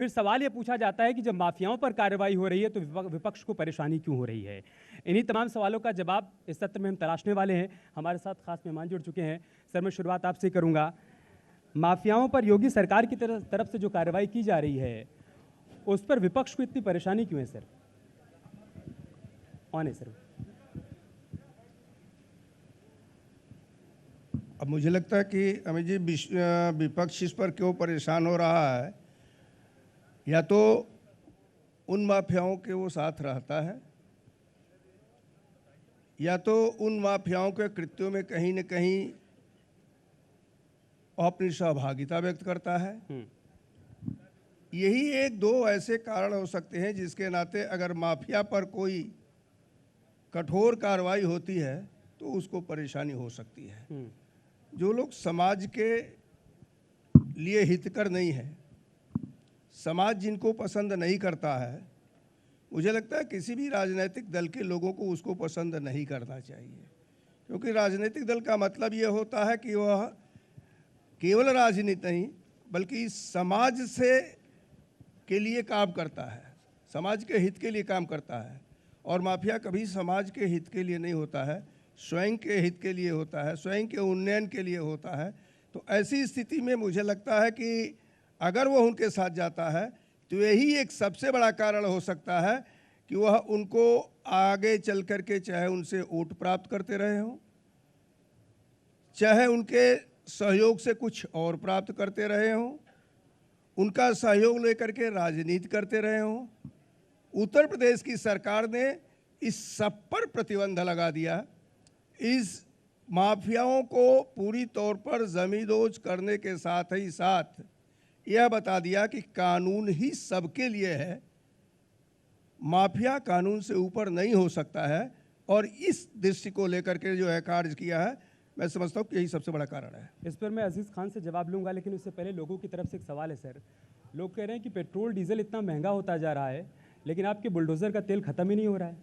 फिर सवाल ये पूछा जाता है कि जब माफियाओं पर कार्रवाई हो रही है तो विपक्ष को परेशानी क्यों हो रही है। इन्हीं तमाम सवालों का जवाब इस सत्र में हम तलाशने वाले हैं। हमारे साथ खास मेहमान जुड़ चुके हैं। सर, मैं शुरुआत आपसे करूंगा। माफियाओं पर योगी सरकार की तरफ से जो कार्रवाई की जा रही है उस पर विपक्ष को इतनी परेशानी क्यों है सर? कौन है सर? अब मुझे लगता है कि अमित जी, विपक्ष इस पर क्यों परेशान हो रहा है, या तो उन माफियाओं के वो साथ रहता है, या तो उन माफियाओं के कृत्यों में कहीं न कहीं अपनी सहभागिता व्यक्त करता है। यही एक दो ऐसे कारण हो सकते हैं जिसके नाते अगर माफिया पर कोई कठोर कार्रवाई होती है तो उसको परेशानी हो सकती है। जो लोग समाज के लिए हितकर नहीं है, समाज जिनको पसंद नहीं करता है, मुझे लगता है किसी भी राजनीतिक दल के लोगों को उसको पसंद नहीं करना चाहिए, क्योंकि राजनीतिक दल का मतलब ये होता है कि वह केवल राजनीति नहीं बल्कि समाज से के लिए काम करता है, समाज के हित के लिए काम करता है। और माफिया कभी समाज के हित के लिए नहीं होता है, स्वयं के हित के लिए होता है, स्वयं के उन्नयन के लिए होता है। तो ऐसी स्थिति में मुझे लगता है कि अगर वह उनके साथ जाता है तो यही एक सबसे बड़ा कारण हो सकता है कि वह उनको आगे चल कर के चाहे उनसे वोट प्राप्त करते रहे हों, चाहे उनके सहयोग से कुछ और प्राप्त करते रहे हों, उनका सहयोग लेकर के राजनीति करते रहे हों। उत्तर प्रदेश की सरकार ने इस सब पर प्रतिबंध लगा दिया। इस माफियाओं को पूरी तौर पर जमींदोज करने के साथ ही साथ यह बता दिया कि कानून ही सबके लिए है, माफिया कानून से ऊपर नहीं हो सकता है। और इस दृष्टि को लेकर के जो है कार्य किया है, मैं समझता हूँ कि यही सबसे बड़ा कारण है। इस पर मैं अजीज खान से जवाब लूंगा, लेकिन उससे पहले लोगों की तरफ से एक सवाल है सर। लोग कह रहे हैं कि पेट्रोल डीजल इतना महंगा होता जा रहा है लेकिन आपके बुलडोजर का तेल खत्म ही नहीं हो रहा है।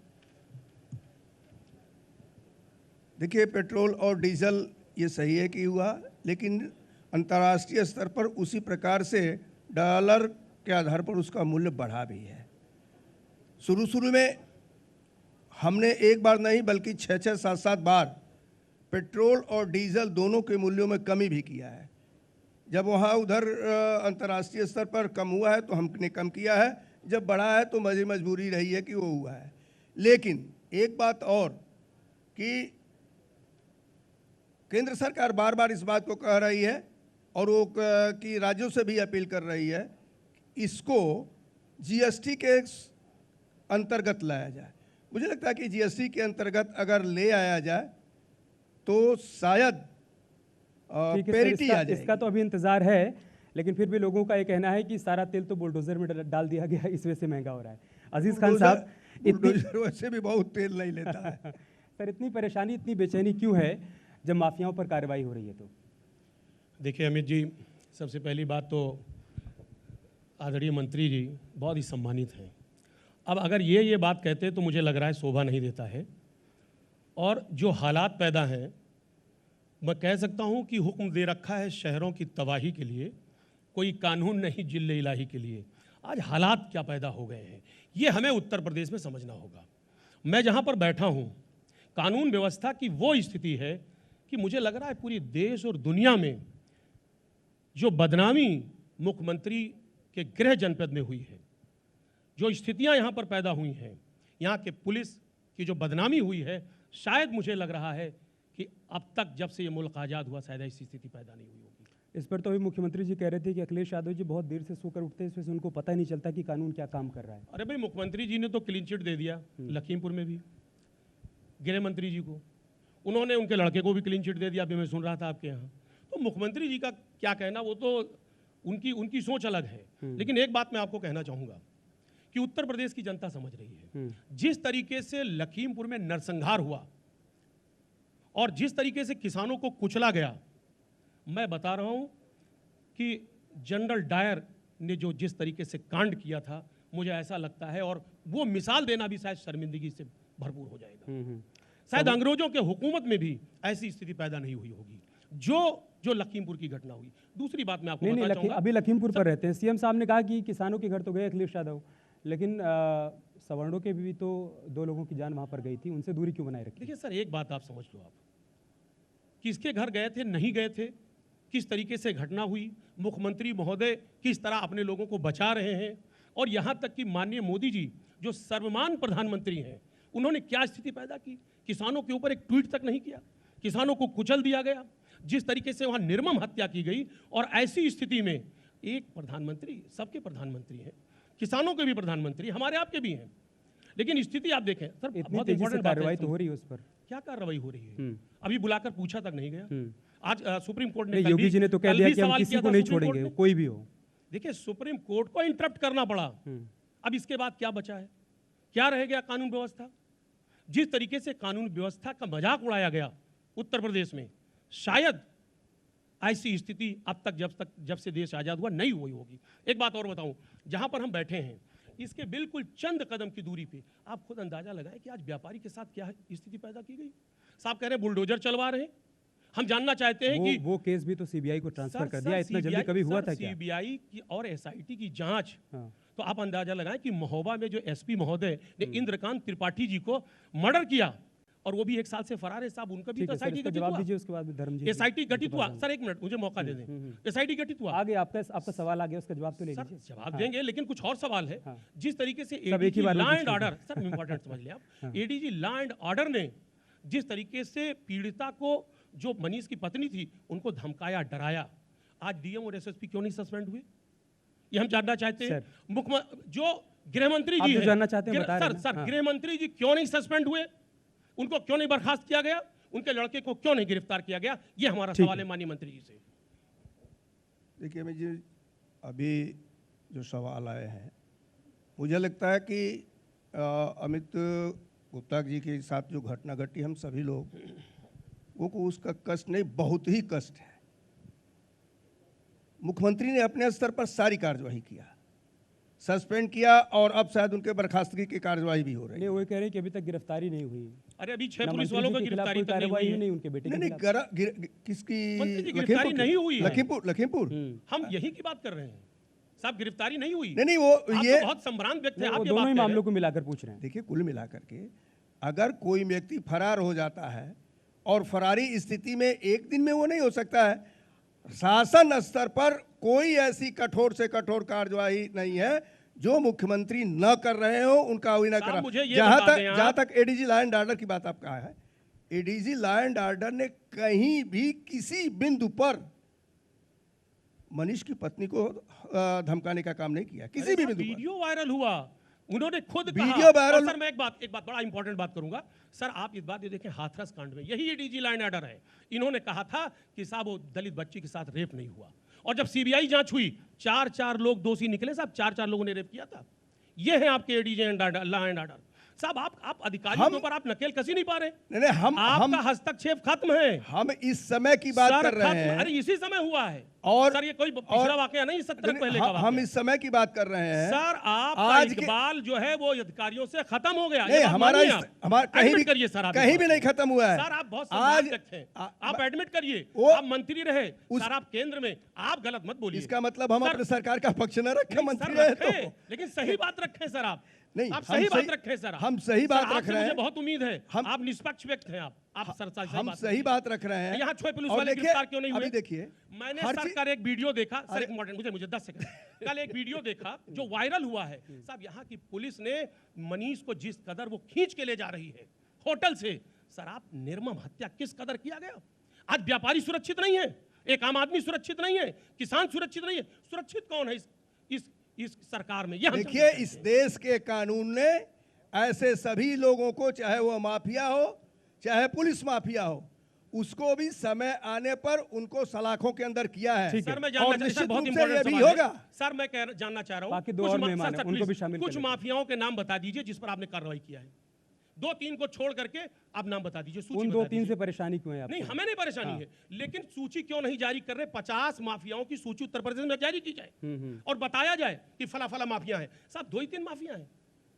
देखिए, पेट्रोल और डीजल ये सही है कि हुआ, लेकिन अंतर्राष्ट्रीय स्तर पर उसी प्रकार से डॉलर के आधार पर उसका मूल्य बढ़ा भी है। शुरू में हमने एक बार नहीं बल्कि 6-6, 7-7 बार पेट्रोल और डीजल दोनों के मूल्यों में कमी भी किया है। जब वहाँ उधर अंतर्राष्ट्रीय स्तर पर कम हुआ है तो हमने कम किया है, जब बढ़ा है तो मजबूरी रही है कि वो हुआ है। लेकिन एक बात और कि केंद्र सरकार बार बार इस बात को कह रही है और वो कि राज्यों से भी अपील कर रही है, इसको जीएसटी के अंतर्गत लाया जाए। मुझे लगता है कि जीएसटी के अंतर्गत अगर ले आया जाए तो शायद पैरिटी आ जाए। इसका तो अभी इंतजार है, लेकिन फिर भी लोगों का ये कहना है कि सारा तेल तो बुलडोजर में डाल दिया गया, इस वजह से महंगा हो रहा है। अजीज खान साहब, बुलडोजर वैसे भी बहुत तेल नहीं लेता है। सर, इतनी परेशानी, इतनी बेचैनी क्यों है जब माफियाओं पर कार्रवाई हो रही है? तो देखिए अमित जी, सबसे पहली बात तो आदरणीय मंत्री जी बहुत ही सम्मानित हैं। अब अगर ये बात कहते तो मुझे लग रहा है शोभा नहीं देता है। और जो हालात पैदा हैं, मैं कह सकता हूं कि हुक्म दे रखा है शहरों की तबाही के लिए, कोई कानून नहीं जिल्ले इलाही के लिए। आज हालात क्या पैदा हो गए हैं ये हमें उत्तर प्रदेश में समझना होगा। मैं जहां पर बैठा हूं, कानून व्यवस्था की वो स्थिति है कि मुझे लग रहा है पूरी देश और दुनिया में जो बदनामी मुख्यमंत्री के गृह जनपद में हुई है, जो स्थितियां यहाँ पर पैदा हुई हैं, यहाँ के पुलिस की जो बदनामी हुई है, शायद मुझे लग रहा है कि अब तक जब से ये मुल्क आज़ाद हुआ शायद ऐसी स्थिति पैदा नहीं हुई होगी। इस पर तो अभी मुख्यमंत्री जी कह रहे थे कि अखिलेश यादव जी बहुत देर से सोकर उठते हैं, इस वजह से उनको पता ही नहीं चलता कि कानून क्या काम कर रहा है। अरे भाई, मुख्यमंत्री जी ने तो क्लीन चिट दे दिया लखीमपुर में भी गृह मंत्री जी को, उन्होंने उनके लड़के को भी क्लीन चिट दे दिया, अभी मैं सुन रहा था आपके यहाँ। तो मुख्यमंत्री जी का क्या कहना, वो तो उनकी सोच अलग है। लेकिन एक बात मैं आपको कहना चाहूँगा कि उत्तर प्रदेश की जनता समझ रही है जिस तरीके से लखीमपुर में नरसंहार हुआ और जिस तरीके से किसानों को कुचला गया। मैं बता रहा हूं कि जनरल डायर ने जो जिस तरीके से कांड किया था, मुझे ऐसा लगता है, और वो मिसाल देना भी शायद शर्मिंदगी से भरपूर हो जाएगा। शायद अंग्रेजों के हुकूमत में भी ऐसी स्थिति पैदा नहीं हुई होगी। जो जो लखीमपुर की घटना हुई। दूसरी बात मैं आपको नहीं नहीं बताना चाहूंगा, अभी लखीमपुर पर रहते हैं। सीएम साहब ने कहा कि किसानों के घर तो गए अखिलेश यादव, लेकिन सवर्णों के भी तो 2 लोगों की जान वहां पर गई थी, उनसे दूरी क्यों बनाए रखी? देखिए सर, एक बात आप समझ लो, आप किसके घर गए थे, नहीं गए थे, किस तरीके से घटना हुई, मुख्यमंत्री महोदय किस तरह अपने लोगों को बचा रहे हैं, और यहाँ तक कि माननीय मोदी जी जो सर्वमान प्रधानमंत्री हैं, उन्होंने क्या स्थिति पैदा की, किसानों के ऊपर एक ट्वीट तक नहीं किया, किसानों को कुचल दिया गया, जिस तरीके से वहाँ निर्मम हत्या की गई। और ऐसी स्थिति में एक प्रधानमंत्री, सबके प्रधानमंत्री हैं, किसानों के भी प्रधानमंत्री, हमारे आपके भी हैं, लेकिन स्थिति आप देखें सर, इतनी बहुत तेजी से इंपॉर्टेंट बात कार्रवाई है, तो हो रही है उस पर। क्या कार्रवाई हो रही है, अभी बुलाकर पूछा तक नहीं गया। आज सुप्रीम कोर्ट ने नहीं, कल योगी भी- जी ने तो कह कल दिया भी कि हम सवाल किसी किया को था नहीं सुप्रीम कोर्ट छोड़ेंगे, ने। कोई भी हो। देखिए, सुप्रीम कोर्ट को इंटरप्ट करना पड़ा। अब इसके बाद क्या बचा है, क्या रह गया कानून व्यवस्था? जिस तरीके से कानून व्यवस्था का मजाक उड़ाया गया उत्तर प्रदेश में, शायद ऐसी स्थिति अब तक जब से देश आजाद हुआ नहीं हुई होगी। एक बात और बताऊं, जहां पर हम बैठे हैं इसके बिल्कुल चंद कदम की दूरी पे आप खुद अंदाजा लगाएं कि आज व्यापारी के साथ क्या स्थिति पैदा की गई। साहब कह रहे हैं बुलडोजर चलवा रहे हैं। हम जानना चाहते हैं कि वो केस भी तो सीबीआई को ट्रांसफर कर दिया, इतना जल्दी कभी हुआ था क्या? सीबीआई की और एसआईटी की जांच, हाँ। तो आप अंदाजा लगाएं कि महोबा में जो एसपी महोदय ने इंद्रकांत त्रिपाठी जी को मर्डर किया, और वो भी 1 साल से फरार है साहब, उनका भी ठीक तो है सर, एसआईटी इसका गठित जवाब हुआ। दीजिए, उसके बाद में धर्मजीत एसआईटी गठित हुआ। सर 1 मिनट मुझे मौका दे दें, एसआईटी गठित हुआ। आगे आपका सवाल आ गया, उसका जवाब तो ले सर लीजिए। जवाब देंगे, लेकिन कुछ और सवाल है। हाँ। जिस तरीके से सब एक ही एडीजी बार में लॉ पूछ एंड लीजिए। ऑर्डर, सर इंपॉर्टेंट समझ लिया आप, एडीजी लॉ एंड ऑर्डर ने जिस तरीके से पीड़िता को, जो मनीष की पत्नी थी, उनको धमकाया, डराया, आज डीएम और एसएसपी क्यों नहीं सस्पेंड हुए, ये हम जानना चाहते हैं। मुख्यमंत्री जो गृहमंत्री आप जी जो हैं, जानना चाहते हैं बता रहे हैं सर ना? हाँ। गृहमंत्री जी क्यों नहीं सस्पेंड हुए, उनको क्यों नहीं बर्खास्त किया गया, उनके लड़के को क्यों नहीं गिरफ्तार किया गया, ये हमारा ठीक सवाल है। है माननीय मंत्री जी से। देखिए मैं जी, अभी जो सवाल आए हैं, मुझे लगता है कि अमित गुप्ता जी के साथ जो घटना घटी, हम सभी लोगों को उसका कष्ट नहीं, बहुत ही कष्ट है। मुख्यमंत्री ने अपने स्तर पर सारी कार्यवाही किया, सस्पेंड किया, और अब शायद उनके बर्खास्तगी की कार्यवाही भी हो रही है। नहीं, वो कह रहे हैं कि अभी तक गिरफ्तारी नहीं हुई। अरे अभी 6 ना पुलिस मंत्री वालों जी को के खिलाफ गिरफ्तारी कोई तक नहीं कार्रवाई हुई ही है। नहीं उनके बेटे के नहीं खिलाफ। किसकी? मंत्री जी, लखीमपुर गिरफ्तारी की? नहीं हुई है। लखीमपुर हम यही की बात कर रहे हैं साहब, गिरफ्तारी नहीं हुई। नहीं वो आप ये तो बहुत संभ्रांत व्यक्ति हैं, नहीं, आप वो ये दोनों बात ही कह रहे मामलों हैं। को मिलाकर पूछ रहे हैं। देखिए, कुल मिलाकर के अगर कोई व्यक्ति फरार हो जाता है, और फरारी स्थिति में एक दिन में वो नहीं हो सकता है, शासन स्तर पर कोई ऐसी कठोर से कठोर कार्यवाही नहीं है जो मुख्यमंत्री न कर रहे हो, उनका कोई न साहब, करा। मुझे ये जहां बता तक दें जहां आप- तक एडीजी लॉ एंड ऑर्डर की बात आप कहा है, एडीजी लॉ एंड ऑर्डर ने कहीं भी किसी बिंदु पर मनीष की पत्नी को धमकाने का काम नहीं किया, किसी भी बिंदु पर। वीडियो वायरल हुआ, उन्होंने खुद कहा। वीडियो वायरल- और सर मैं एक बात बड़ा इंपॉर्टेंट बात करूंगा सर, आप इस बात ये देखें, हाथरस कांड में यही एडीजी लॉ एंड ऑर्डर है, इन्होंने कहा था कि साहब वो दलित बच्ची के साथ रेप नहीं हुआ, और जब सीबीआई जांच हुई 4 लोग दोषी निकले साहब, 4 लोगों ने रेप किया था। ये है आपके एडीजी लॉ एंड ऑर्डर। साहब आप अधिकारियों के ऊपर आप नकेल कसी नहीं पा रहे। नहीं, आपका हस्तक्षेप खत्म है। हम इस समय की बात सर, कर रहे खत्म। हैं, अरे इसी समय हुआ है। और सर ये कोई पिछड़ा वाकया नहीं, 70 पहले का हम वाकया। इस समय की बात कर रहे हैं। सर आपका आज के- इकबाल जो है वो अधिकारियों से खत्म हो गया। नहीं, हमारा कहीं भी करिए सर, आप कहीं इस भी बात नहीं को। खत्म हुआ है। सर आप बहुत आज सम्मान रखते हैं, आप एडमिट करिए, वो- आप मंत्री रहे उस- सर, आप केंद्र में, आप गलत मत बोलिए। इसका मतलब हम सर- अपने सरकार का पक्ष न रखें, नहीं, मंत्री सर, रहे रखें, तो। लेकिन सही बात रखें सर, आप नहीं, आप हम सही बात सही- रखें सर, हम सही सर, बात आपसे रख रहे मुझे हैं। बहुत उम्मीद है, हम- आप निष्पक्ष व्यक्ति हैं। आप सर सही हम बात सही करिए। बात रख रहे हैं। यहाँ 6 पुलिस और वाले देखिए, गिरफ्तार क्यों नहीं हुए? अभी देखिए, मैंने हर सर चीज- का एक वीडियो देखा सर, एक मिनट मुझे 10 सेकंड। कल एक वीडियो देखा जो वायरल हुआ है साहब, यहाँ की पुलिस ने मनीष को जिस कदर वो खींच के ले जा रही है होटल से, सर आप निर्मम हत्या किस कदर किया गया। आज व्यापारी सुरक्षित नहीं है, एक आम आदमी सुरक्षित नहीं है, किसान सुरक्षित नहीं है, सुरक्षित कौन है इस सरकार में? देखिए, इस देश के कानून ने ऐसे सभी लोगों को, चाहे वो माफिया हो चाहे पुलिस माफिया हो, उसको भी समय आने पर उनको सलाखों के अंदर किया है। सर मैं और जानना निश्चित बहुत रूप से ये इंपॉर्टेंट भी सवाल है। होगा। सर मैं जानना चाह रहा हूँ, बाकी 2 और मेहमान हैं, उनको भी शामिल कुछ कर लेते हैं। माफियाओं के नाम बता दीजिए जिस पर आपने कार्रवाई किया है। 2-3 को छोड़ करके आप नाम बता दीजिए, सूची उन बता 2-3 दीजिए। से परेशानी क्यों है आपको? नहीं, हमें नहीं परेशानी है, लेकिन सूची क्यों नहीं जारी कर रहे? 50 माफियाओं की सूची उत्तर प्रदेश में जारी की जाए और बताया जाए कि फला फला माफिया है। साहब 2-3 माफिया है,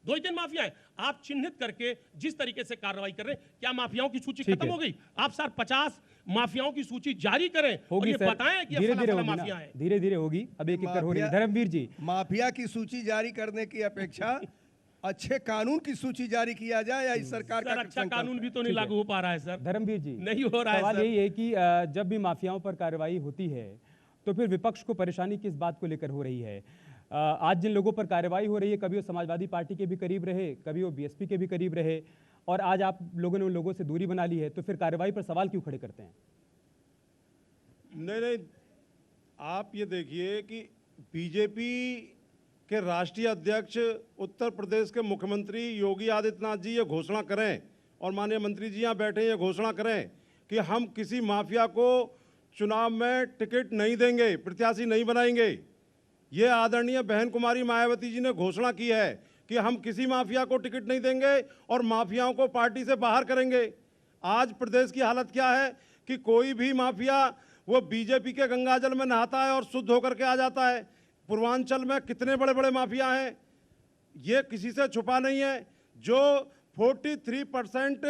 2-3 माफिया है, आप चिन्हित करके जिस तरीके से कार्रवाई कर रहे हैं, क्या माफियाओं की सूची ठीक खत्म है। हो गई? आप सर 50 माफियाओं की सूची जारी करें और होगी ये सर, बताएं कि ये धीरे फला धीरे फला होगी माफिया ना, है। धीरे धीरे होगी। अब एक एक कर हो रही है। माफिया- धर्मवीर जी, माफिया की सूची जारी करने की अपेक्षा अच्छे कानून की सूची जारी किया जाए या इस सरकार सर का अच्छा संकल्प कानून है? भी तो नहीं लागू हो पा रहा है सर। धर्मवीर जी, नहीं हो रहा है सवाल सर। यही है कि जब भी माफियाओं पर कार्रवाई होती है तो फिर विपक्ष को परेशानी किस बात को लेकर हो रही है? आज जिन लोगों पर कार्रवाई हो रही है, कभी वो समाजवादी पार्टी के भी करीब रहे, कभी वो बीएसपी के भी करीब रहे, और आज आप लोगों ने उन लोगों से दूरी बना ली है, तो फिर कार्रवाई पर सवाल क्यों खड़े करते हैं? नहीं, आप ये देखिए कि बीजेपी के राष्ट्रीय अध्यक्ष उत्तर प्रदेश के मुख्यमंत्री योगी आदित्यनाथ जी ये घोषणा करें और माननीय मंत्री जी यहाँ बैठे ये घोषणा करें कि हम किसी माफिया को चुनाव में टिकट नहीं देंगे, प्रत्याशी नहीं बनाएंगे। ये आदरणीय बहन कुमारी मायावती जी ने घोषणा की है कि हम किसी माफिया को टिकट नहीं देंगे और माफियाओं को पार्टी से बाहर करेंगे। आज प्रदेश की हालत क्या है कि कोई भी माफिया वो बीजेपी के गंगाजल में नहाता है और शुद्ध होकर के आ जाता है। पूर्वांचल में कितने बड़े बड़े माफिया हैं, ये किसी से छुपा नहीं है। जो 43%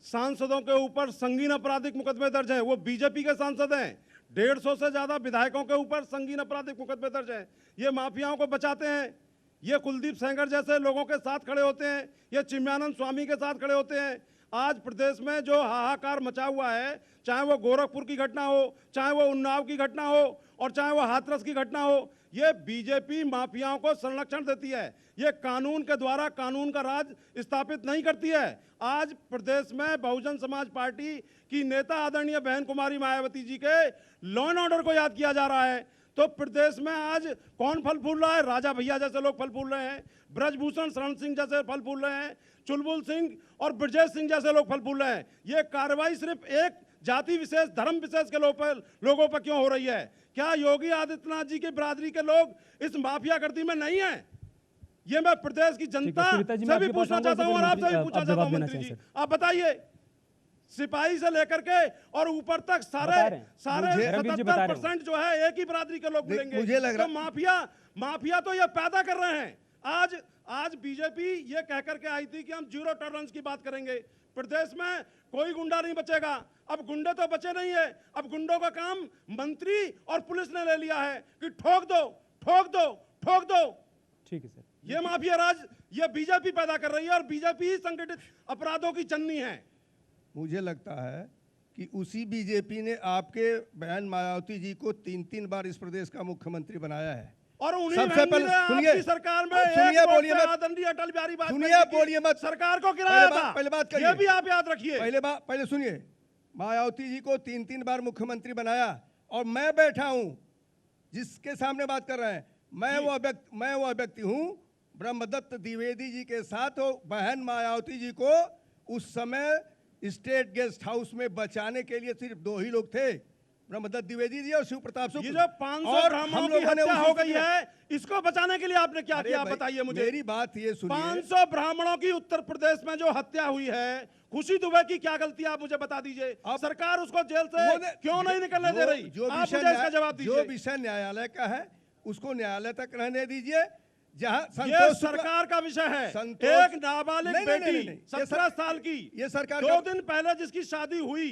सांसदों के ऊपर संगीन आपराधिक मुकदमे दर्ज हैं वो बीजेपी के सांसद हैं। 150 से ज्यादा विधायकों के ऊपर संगीन आपराधिक मुकदमे दर्ज हैं। ये माफियाओं को बचाते हैं। ये कुलदीप सेंगर जैसे लोगों के साथ खड़े होते हैं, ये चिन्मयानंद स्वामी के साथ खड़े होते हैं। आज प्रदेश में जो हाहाकार मचा हुआ है, चाहे वो गोरखपुर की घटना हो, चाहे वो उन्नाव की घटना हो और चाहे वो हाथरस की घटना हो, ये बीजेपी माफियाओं को संरक्षण देती है। ये कानून के द्वारा कानून का राज स्थापित नहीं करती है। आज प्रदेश में बहुजन समाज पार्टी की नेता आदरणीय बहन कुमारी मायावती जी के लॉ एंड ऑर्डर को याद किया जा रहा है। तो प्रदेश में आज कौन फल फूल रहा है? राजा भैया जैसे लोग फल फूल रहे हैं, ब्रजभूषण शरण सिंह जैसे फल फूल रहे हैं, चुलबुल सिंह और ब्रजेश सिंह जैसे लोग फल फूल रहे हैं। ये कार्रवाई सिर्फ एक जाति विशेष, धर्म विशेष के लोगों पर क्यों हो रही है? क्या योगी आदित्यनाथ जी की बिरादरी के लोग इस माफिया गर्दी में नहीं है? ये मैं प्रदेश की जनता से भी पूछना चाहता हूं और आपसे भी पूछना चाहता हूं। मंत्री जी, आप बताइए, सिपाही से लेकर के और ऊपर तक सारे 77% जो है एक ही बिरादरी के लोग मिलेंगे। मुझे लग रहा तो माफिया तो ये पैदा कर रहे हैं। आज बीजेपी ये कह करके आई थी कि हम जीरो टॉलरेंस की बात करेंगे, प्रदेश में कोई गुंडा नहीं बचेगा। अब गुंडे तो बचे नहीं है, अब गुंडों का काम मंत्री और पुलिस ने ले लिया है कि ठोक दो ठोक दो ठोक दो। ठीक है सर, ये माफिया राज ये बीजेपी पैदा कर रही है और बीजेपी ही संगठित अपराधों की जननी है। मुझे लगता है कि उसी बीजेपी ने आपके बहन मायावती जी को 3 बार इस प्रदेश का मुख्यमंत्री बनाया है। और उन्हीं सबसे पहले सुनिए, आपकी सरकार में सुनिए, बोलिए मत, आदरणीय अटल बिहारी वाजपेयी सुनिए, की बोलिए मत, सरकार को गिराया था। पहले बात करिए, ये भी आप याद रखिए। पहले सुनिए, मायावती जी को 3 बार मुख्यमंत्री बनाया और मैं बैठा हूं जिसके सामने बात कर रहे हैं, मैं वो व्यक्ति हूं ब्रह्मदत्त द्विवेदी जी के साथ हो। बहन मायावती जी को उस समय स्टेट गेस्ट हाउस में बचाने के लिए सिर्फ 2 ही लोग थे, ब्रह्मदत्त द्विवेदी जी और शिव प्रताप शुक्ल। ये जो 500 ब्राह्मणों की हत्या हो गई है, इसको बचाने के लिए आपने क्या किया? बताइए मुझे। मेरी बात ये सुनिए, 500 ब्राह्मणों की उत्तर प्रदेश में जो हत्या हुई है, खुशी दुबे की क्या गलती है आप मुझे बता दीजिए। सरकार उसको जेल से क्यों नहीं निकलने दे रही? आप मुझे इसका जवाब दीजिए। जो विषय न्यायालय का है उसको न्यायालय तक रहने दीजिए। जहां ये सरकार का विषय है। एक नाबालिग बेटी 17 साल की, ये सरकार 2 दिन पहले जिसकी शादी हुई,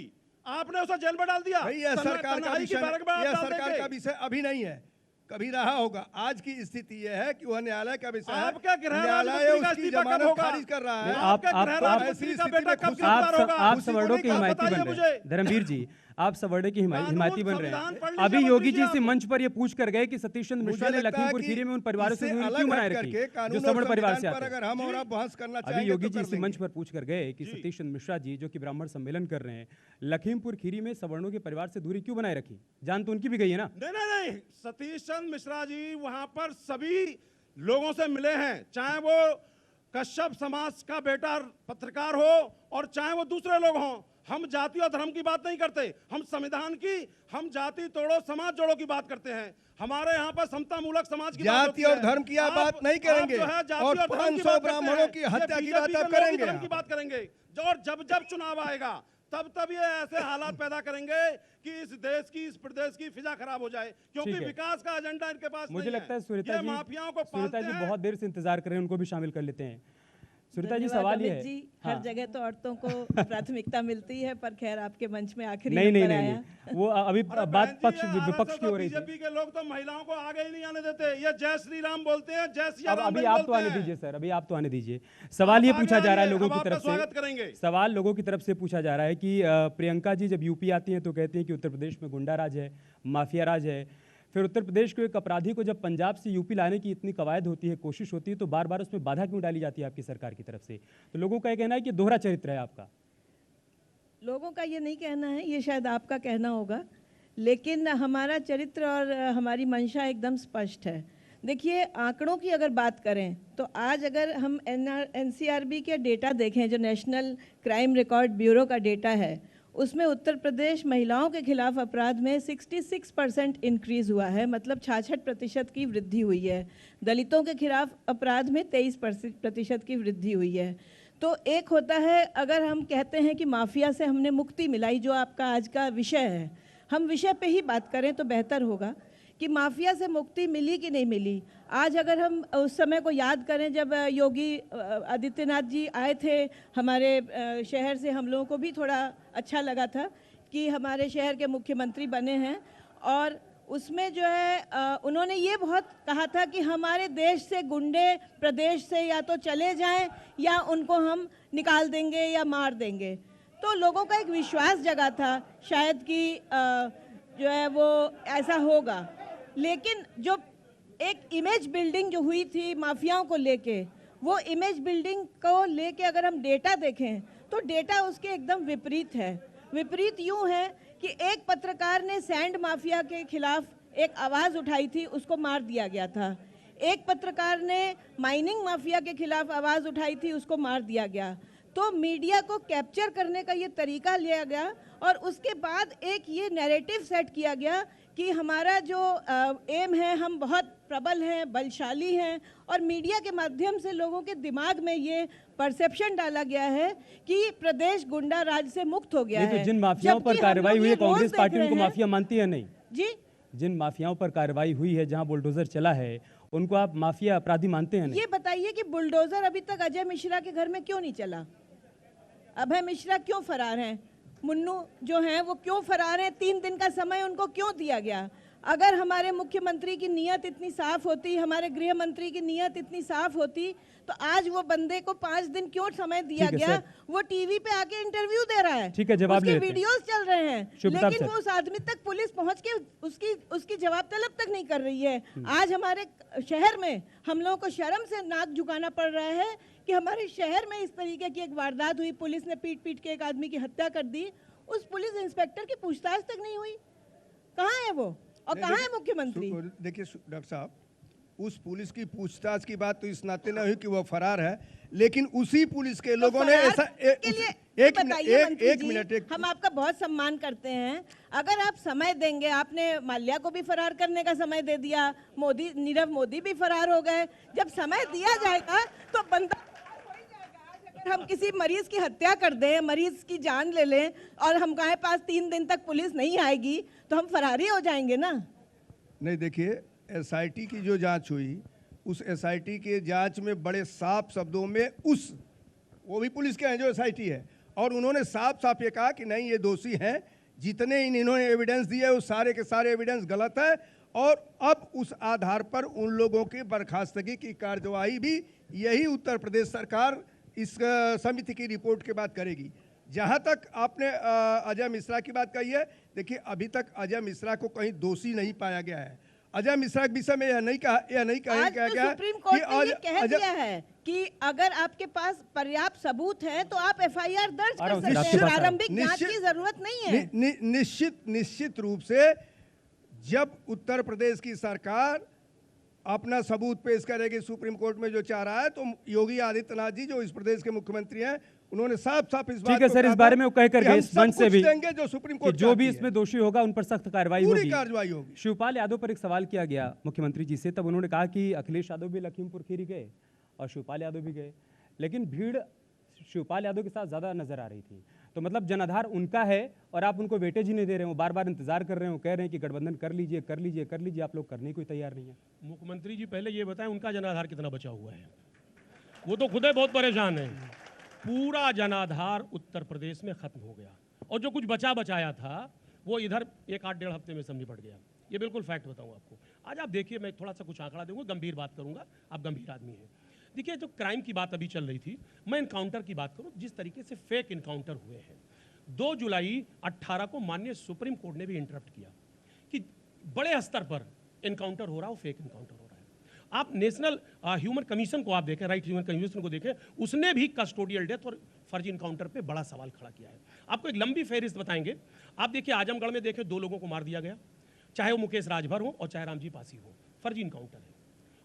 आपने उसे जेल में डाल दिया। यह सरकार का विषय अभी नहीं है, कभी रहा होगा। आज की स्थिति यह है कि वह न्यायालय का विषय है। आपका गृह न्यायालय उसकी जमानत खारिज कर रहा है। आप सवर्णों के हिमायती बन रहे हैं धर्मवीर जी, आप सवर्णों की हिमायती बन रहे हैं। अभी योगी जी इसी मंच पर ये पूछ कर गए कि सतीश चंद्र मिश्रा ने लखीमपुर खीरी में उन परिवारों से दूरी क्यों बनाए रखी जो सवर्ण परिवार से आते हैं। हम और आप बहस करना अभी योगी जी इसी मंच पर पूछ कर गए कि सतीश चंद्र मिश्रा जी जो कि ब्राह्मण सम्मेलन कर रहे हैं, लखीमपुर खीरी में सवर्णों के परिवार से दूरी क्यों बनाए रखी? जान तो उनकी भी गई है ना? नहीं, सतीश चंद्र मिश्रा जी वहां पर सभी लोगों से मिले हैं, चाहे वो कश्यप समाज का बेटा पत्रकार हो और चाहे वो दूसरे लोग हों। हम जाति और धर्म की बात नहीं करते, हम संविधान की, हम जाति तोड़ो समाज जोड़ो की बात करते हैं। हमारे यहाँ पर समता मूलक समाज की जाति और धर्म की आप बात नहीं करेंगे और 500 ब्राह्मणों की हत्या की बात आप करेंगे। और जब चुनाव आएगा तब ये ऐसे हालात पैदा करेंगे कि इस देश की, इस प्रदेश की फिजा खराब हो जाए, क्योंकि विकास का एजेंडा इनके पास मुझे लगता है सुनीता जी बहुत देर से इंतजार कर रहे हैं, उनको भी शामिल कर लेते हैं। सुनीता जी, धन्यवाद सवाल ये अमित है। जी, हाँ। हर जगह तो औरतों को प्राथमिकता मिलती है, पर खैर आपके मंच में आखिरी नहीं नहीं नंबर नहीं आया। नहीं, वो अभी अरे बात बहन जी, पक्ष ये विपक्ष की हो रही थी। बीजेपी के लोग तो महिलाओं को आगे ही नहीं आने देते। ये जय श्री राम बोलते हैं, जय सिया अब राम अभी नहीं आप तो बोलते आने हैं। दीजिए सर, अभी आप तो आने दीजिए। सवाल ये आप पूछा आगे जा रहा है आइए, लोगों हम की आपका तरफ से, स्वागत करेंगे। सवाल लोगों की तरफ से पूछा जा रहा है कि प्रियंका जी जब यूपी आती हैं तो कहती हैं कि उत्तर प्रदेश में गुंडा राज है, माफिया राज है। फिर उत्तर प्रदेश के एक अपराधी को जब पंजाब से यूपी लाने की इतनी कवायद होती है, कोशिश होती है, तो बार बार उसमें बाधा क्यों डाली जाती है आपकी सरकार की तरफ से? तो लोगों का ये कहना है कि दोहरा चरित्र है आपका। लोगों का ये नहीं कहना है, ये शायद आपका कहना होगा, लेकिन हमारा चरित्र और हमारी मंशा एकदम स्पष्ट है। देखिए, आंकड़ों की अगर बात करें तो आज अगर हम एनसीआरबी के डेटा देखें, जो नेशनल क्राइम रिकॉर्ड ब्यूरो का डेटा है, उसमें उत्तर प्रदेश महिलाओं के खिलाफ अपराध में 66% इंक्रीज़ हुआ है, मतलब 66% की वृद्धि हुई है। दलितों के खिलाफ अपराध में 23% की वृद्धि हुई है। तो एक होता है, अगर हम कहते हैं कि माफिया से हमने मुक्ति मिलाई, जो आपका आज का विषय है, हम विषय पे ही बात करें तो बेहतर होगा कि माफिया से मुक्ति मिली कि नहीं मिली। आज अगर हम उस समय को याद करें जब योगी आदित्यनाथ जी आए थे हमारे शहर से, हम लोगों को भी थोड़ा अच्छा लगा था कि हमारे शहर के मुख्यमंत्री बने हैं, और उसमें जो है उन्होंने ये बहुत कहा था कि हमारे देश से गुंडे प्रदेश से या तो चले जाएं या उनको हम निकाल देंगे या मार देंगे। तो लोगों का एक विश्वास जगा था शायद कि जो है वो ऐसा होगा। लेकिन जो एक इमेज बिल्डिंग जो हुई थी माफियाओं को लेके, वो इमेज बिल्डिंग को लेके अगर हम डेटा देखें तो डेटा उसके एकदम विपरीत है। विपरीत यूँ है कि एक पत्रकार ने सैंड माफिया के खिलाफ एक आवाज़ उठाई थी, उसको मार दिया गया था। एक पत्रकार ने माइनिंग माफिया के खिलाफ आवाज़ उठाई थी, उसको मार दिया गया। तो मीडिया को कैप्चर करने का ये तरीका लिया गया, और उसके बाद एक ये नैरेटिव सेट किया गया कि हमारा जो एम है, हम बहुत प्रबल हैं, बलशाली हैं, और मीडिया के माध्यम से लोगों के दिमाग में ये परसेप्शन डाला गया है कि प्रदेश गुंडा राज से मुक्त हो गया नहीं है। तो जिन माफियाओं पर जबकि हम कार्रवाई लोग हुई ये है, रोज कांग्रेस देख पार्टी रहे उनको हैं। माफिया मानती है नहीं? जी, जिन माफियाओं पर कार्रवाई हुई है, जहां बुलडोजर चला है, उनको आप माफिया अपराधी मानते हैं नहीं? ये बताइए कि बुलडोजर अभी तक अजय मिश्रा के घर में क्यों नहीं चला? अभय मिश्रा क्यों फरार हैं? मुन्नू जो हैं वो क्यों फरार हैं? 3 दिन का समय उनको क्यों दिया गया? अगर हमारे मुख्यमंत्री की नीयत इतनी साफ होती, हमारे गृह मंत्री की नीयत इतनी साफ होती, तो आज वो बंदे को 5 दिन क्यों समय दिया ठीक है गया? सर। वो टीवी पे आके इंटरव्यू दे रहा है, ठीक है, जवाब ले उसके लेते हैं। वीडियोस चल रहे हैं, शुभ प्रताप लेकिन सर। वो उस आदमी तक पुलिस पहुंच के उसकी जवाब तलब तक नहीं कर रही है। आज हमारे शहर में हम लोगों को शर्म से नाक झुकाना पड़ रहा है कि हमारे शहर में इस तरीके की एक वारदात हुई, पुलिस ने पीट पीट के एक आदमी की हत्या कर दी, उस पुलिस इंस्पेक्टर की पूछताछ तक नहीं हुई। कहाँ है वो, और कहाँ है मुख्यमंत्री? देखिए डॉक्टर साहब, उस पुलिस की पूछताछ की बात तो इस नाते न हुई कि वह फरार है, लेकिन उसी पुलिस के लोगों ने फरार ऐसा के लिए बताइए मंत्री एक जी, मिनट हम आपका बहुत सम्मान करते हैं। अगर आप समय देंगे, आपने माल्या को भी फरार करने का समय दे दिया, मोदी, नीरव मोदी भी फरार हो गए। जब समय दिया जाएगा तो बंदा फरार हो ही जाएगा। आज अगर हम किसी मरीज की हत्या कर दें, मरीज की जान ले लें, और हमारे पास 3 दिन तक पुलिस नहीं आएगी, तो हम फरार ही हो जाएंगे ना। नहीं, देखिए, एसआईटी की जो जांच हुई, उस एसआईटी के जांच में बड़े साफ शब्दों में वो भी पुलिस के हैं जो एसआईटी है, और उन्होंने साफ साफ ये कहा कि नहीं, ये दोषी हैं, जितने इन्होंने एविडेंस दिए वो सारे के सारे एविडेंस गलत है, और अब उस आधार पर उन लोगों की बर्खास्तगी की कार्यवाही भी यही उत्तर प्रदेश सरकार इस समिति की रिपोर्ट के बाद करेगी। जहाँ तक आपने अजय मिश्रा की बात कही है, देखिए, अभी तक अजय मिश्रा को कहीं दोषी नहीं पाया गया है। अजय मिश्रा के विषय में यह नहीं कहा आज तो गया सुप्रीम कोर्ट ने ये कह अजय- दिया है कि अगर आपके पास पर्याप्त सबूत है तो आप एफआईआर दर्ज और कर सकते आपके हैं। पास है। प्रारंभिक जांच निश्चित- की जरूरत नहीं है। निश्चित रूप से जब उत्तर प्रदेश की सरकार अपना सबूत पेश करेगी सुप्रीम कोर्ट में जो चाह रहा है, तो योगी आदित्यनाथ जी जो इस प्रदेश के मुख्यमंत्री हैं, उन्होंने साफ साफ इस बात ठीक है को सर, कहा इस बारे था में वो कह कि करके हम इस सब मंच से कुछ भी देंगे जो सुप्रीम कि कोर्ट जो भी चाहती इसमें है। दोषी होगा उन पर सख्त कार्रवाई पूरी होगी। कार्रवाई होगी। शिवपाल यादव पर एक सवाल किया गया मुख्यमंत्री जी से, तब उन्होंने कहा कि अखिलेश यादव भी लखीमपुर खीरी गए और शिवपाल यादव भी गए, लेकिन भीड़ शिवपाल यादव के साथ ज़्यादा नजर आ रही थी। तो मतलब जनाधार उनका है और आप उनको वेटेज ही नहीं दे रहे हो, बार बार इंतजार कर रहे हो, कह रहे हैं कि गठबंधन कर लीजिए कर लीजिए कर लीजिए, आप लोग करने को तैयार नहीं है। मुख्यमंत्री जी पहले ये बताएं उनका जनाधार कितना बचा हुआ है। वो तो खुद ही बहुत परेशान है। पूरा जनाधार उत्तर प्रदेश में खत्म हो गया और जो कुछ बचा बचाया था वो इधर 1-8-1.5 हफ्ते में सब निपट गया। ये बिल्कुल फैक्ट बताऊं आपको। आज आप देखिए, मैं थोड़ा सा कुछ आंकड़ा दूंगा, गंभीर बात करूंगा, आप गंभीर आदमी हैं। देखिए, जो क्राइम की बात अभी चल रही थी, मैं इनकाउंटर की बात करूं, जिस तरीके से फेक इनकाउंटर हुए हैं। 2 जुलाई 18 को माननीय सुप्रीम कोर्ट ने भी इंटरप्ट किया कि बड़े स्तर पर इनकाउंटर हो रहा हो, फेक इनकाउंटर हो रहा है। आप नेशनल ह्यूमन कमीशन को आप देखें, राइट ह्यूमन कमीशन को देखें, उसने भी कस्टोडियल डेथ और फर्जी इनकाउंटर पे बड़ा सवाल खड़ा किया है। आपको एक लंबी फहरिस्त बताएंगे। आप देखिए, आजमगढ़ में देखें 2 लोगों को मार दिया गया, चाहे वो मुकेश राजभर हो और चाहे रामजी पासी हो, फर्जी इनकाउंटर है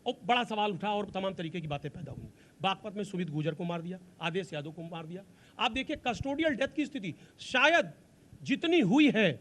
और बड़ा सवाल उठा और तमाम तरीके की बातें पैदा हुई। बागपत में सुमित गुजर को मार दिया, आदेश यादव को मार दिया। आप देखिए, कस्टोडियल डेथ की स्थिति शायद जितनी हुई है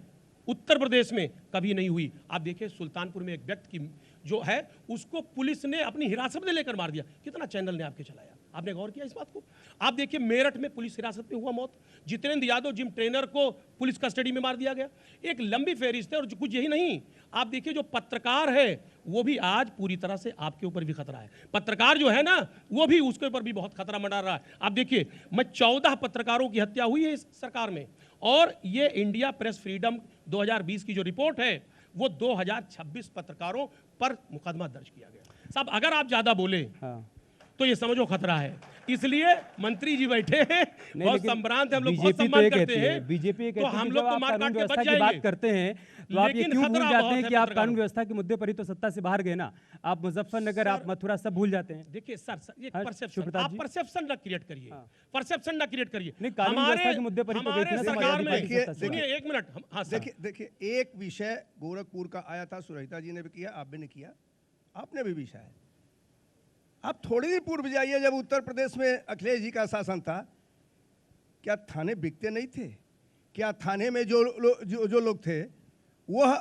उत्तर प्रदेश में कभी नहीं हुई। आप देखिए, सुल्तानपुर में एक व्यक्ति की जो है उसको पुलिस ने अपनी हिरासत में लेकर मार दिया। कितना चैनल ने आपके चलाया, आपने गौर किया इस बात को? आप देखिए, मेरठ में पुलिस हिरासत में हुआ मौत, जितेंद्र यादव जिम ट्रेनर को पुलिस कस्टडी में मार दिया गया। एक लंबी फहरिस्त है और कुछ यही नहीं। आप देखिए, जो पत्रकार है वो भी आज पूरी तरह से आपके ऊपर भी खतरा है। पत्रकार जो है ना, वो भी उसके ऊपर भी बहुत खतरा मंडरा रहा है। आप देखिए, 14 पत्रकारों की हत्या हुई है इस सरकार में और ये इंडिया प्रेस फ्रीडम 2020 की जो रिपोर्ट है वो 2026 पत्रकारों पर मुकदमा दर्ज किया गया। साहब, अगर आप ज्यादा बोले तो ये समझो खतरा है। इसलिए मंत्री जी बैठे हैं, बहुत संभ्रांत है, हम लोग बहुत सम्मान करते हैं। बीजेपी तो हम लोग तो मार काट के बच की जाएंगे। बात करते हैं तो आप ये लेकिन क्यों भूल खतरा जाते बहुत हैं है कि आप पत्रकारों कानून व्यवस्था के मुद्दे पर ही तो सत्ता से बाहर गए ना। आप मुजफ्फरनगर, आप मथुरा सब भूल जाते हैं। देखिए सर, ये हाँ, परसेप्शन, शिवप्रताप आप जी। परसेप्शन ना क्रिएट करिए, परसेप्शन ना क्रिएट करिए। नहीं, कानून व्यवस्था के मुद्दे पर ही तो गई थी ना सरकार समाजवादी में। पार्टी सत्ता से। सुनिए 1 मिनट, हाँ सर। देखिए, एक विषय गोरखपुर का आया था, सुरहिता जी ने भी किया, आप भी ने किया, आपने भी विषय है। आप थोड़ी ही पूर्व जाइए, जब उत्तर प्रदेश में अखिलेश जी का शासन था, क्या थाने बिकते नहीं थे? क्या थाने में जो लोग थे वह